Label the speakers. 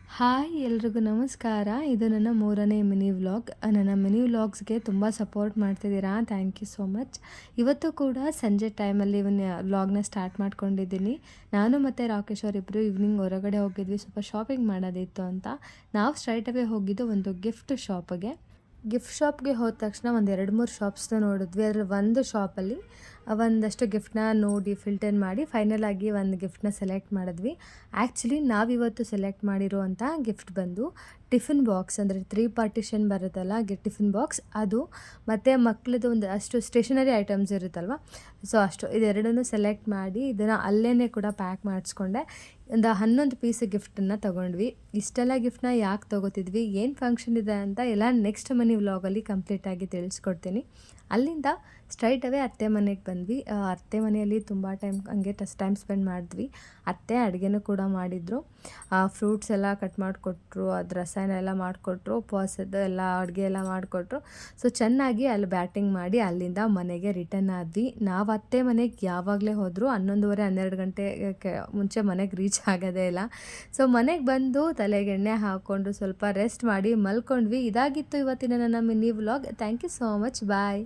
Speaker 1: Hi ಎಲ್ರಿಗೂ ನಮಸ್ಕಾರ. ಇದು ನನ್ನ 3ನೇ ಮಿನಿ ವ್ಲಾಗ್. ನನ್ನ ಮಿನಿ ವ್ಲಾಗ್ಸ್‌ಗೆ ತುಂಬ ಸಪೋರ್ಟ್ ಮಾಡ್ತಿದ್ದೀರಾ. Thank you so much. ಇವತ್ತು ಕೂಡ ಸಂಜೆ ಟೈಮಲ್ಲಿ ವ್ಲಾಗ್‌ನ ಸ್ಟಾರ್ಟ್ ಮಾಡ್ಕೊಂಡಿದ್ದೀನಿ. ನಾನು ಮತ್ತು ರಾಕೇಶ್ ಅವರಿಬ್ಬರು ಈವ್ನಿಂಗ್ ಹೊರಗಡೆ ಹೋಗಿದ್ವಿ, ಸ್ವಲ್ಪ ಶಾಪಿಂಗ್ ಮಾಡೋದಿತ್ತು ಅಂತ. ನಾವು ಸ್ಟ್ರೈಟ್ ಅವೇ ಹೋಗಿದ್ದು ಒಂದು ಗಿಫ್ಟ್ ಶಾಪ್‌ಗೆ. ಗಿಫ್ಟ್ ಶಾಪ್‌ಗೆ ಹೋದ ತಕ್ಷಣ ಒಂದು 2-3 ಶಾಪ್ಸ್‌ನ ನೋಡಿದ್ವಿ. ಅದರಲ್ಲಿ ಒಂದು ಶಾಪಲ್ಲಿ ಒಂದಷ್ಟು ಗಿಫ್ಟ್‌ನ ನೋಡಿ ಫಿಲ್ಟರ್ ಮಾಡಿ ಫೈನಲ್ ಆಗಿ ಒಂದು ಗಿಫ್ಟ್‌ನ ಸೆಲೆಕ್ಟ್ ಮಾಡಿದ್ವಿ. ಆ್ಯಕ್ಚುಲಿ ನಾವಿವತ್ತು ಸೆಲೆಕ್ಟ್ ಮಾಡಿರುವಂಥ ಗಿಫ್ಟ್ ಬಂದು ಟಿಫಿನ್ ಬಾಕ್ಸ್, ಅಂದರೆ 3 ಪಾರ್ಟಿಷನ್ ಬರುತ್ತಲ್ಲ ಟಿಫಿನ್ ಬಾಕ್ಸ್ ಅದು, ಮತ್ತು ಮಕ್ಳದ್ದು ಒಂದು ಅಷ್ಟು ಸ್ಟೇಷನರಿ ಐಟಮ್ಸ್ ಇರುತ್ತಲ್ವ, ಸೊ ಅಷ್ಟು ಇದೆರಡನ್ನೂ ಸೆಲೆಕ್ಟ್ ಮಾಡಿ ಇದನ್ನು ಅಲ್ಲೇ ಕೂಡ ಪ್ಯಾಕ್ ಮಾಡಿಸ್ಕೊಂಡೆ. ಒಂದು 11 ಪೀಸ್ ಗಿಫ್ಟನ್ನು ತೊಗೊಂಡ್ವಿ. ಇಷ್ಟೆಲ್ಲ ಗಿಫ್ಟನ್ನ ಯಾಕೆ ತೊಗೋತಿದ್ವಿ, ಏನು ಫಂಕ್ಷನ್ ಇದೆ ಅಂತ ಎಲ್ಲ ನೆಕ್ಸ್ಟ್ ಮನಿ ವ್ಲಾಗಲ್ಲಿ ಕಂಪ್ಲೀಟಾಗಿ ತಿಳಿಸ್ಕೊಡ್ತೀನಿ. ಅಲ್ಲಿಂದ ಸ್ಟ್ರೈಟ್ ಅವೇ ಅತ್ತೆ ಮನೆಗೆ ಬಂದ್ವಿ. ಅತ್ತೆ ಮನೆಯಲ್ಲಿ ತುಂಬ ಹಂಗೆ ಟೈಮ್ ಸ್ಪೆಂಡ್ ಮಾಡಿದ್ವಿ. ಅತ್ತೆ ಅಡುಗೆನೂ ಕೂಡ ಮಾಡಿದರು. ಫ್ರೂಟ್ಸ್ ಎಲ್ಲ ಕಟ್ ಮಾಡಿಕೊಟ್ರು, ಅದು ರಸಾಯನ ಎಲ್ಲ ಮಾಡಿಕೊಟ್ರು, ಉಪವಾಸದ್ದು ಎಲ್ಲ ಅಡುಗೆ ಎಲ್ಲ ಮಾಡಿಕೊಟ್ರು. ಸೊ ಚೆನ್ನಾಗಿ ಅಲ್ಲಿ ಬ್ಯಾಟಿಂಗ್ ಮಾಡಿ ಅಲ್ಲಿಂದ ಮನೆಗೆ ರಿಟರ್ನ್ ಆದ್ವಿ. ನಾವು ಅತ್ತೆ ಮನೆಗೆ ಯಾವಾಗಲೇ ಹೋದರೂ 11:30-12 ಗಂಟೆ ಮುಂಚೆ ಮನೆಗೆ ರೀಚ್ ಆಗೋದೇ ಇಲ್ಲ. ಸೊ ಮನೆಗೆ ಬಂದು ತಲೆಗೆ ಎಣ್ಣೆ ಹಾಕ್ಕೊಂಡು ಸ್ವಲ್ಪ ರೆಸ್ಟ್ ಮಾಡಿ ಮಲ್ಕೊಂಡ್ವಿ. ಇದಾಗಿತ್ತು ಇವತ್ತಿನ ನನ್ನ mini vlog. Thank you so much. Bye.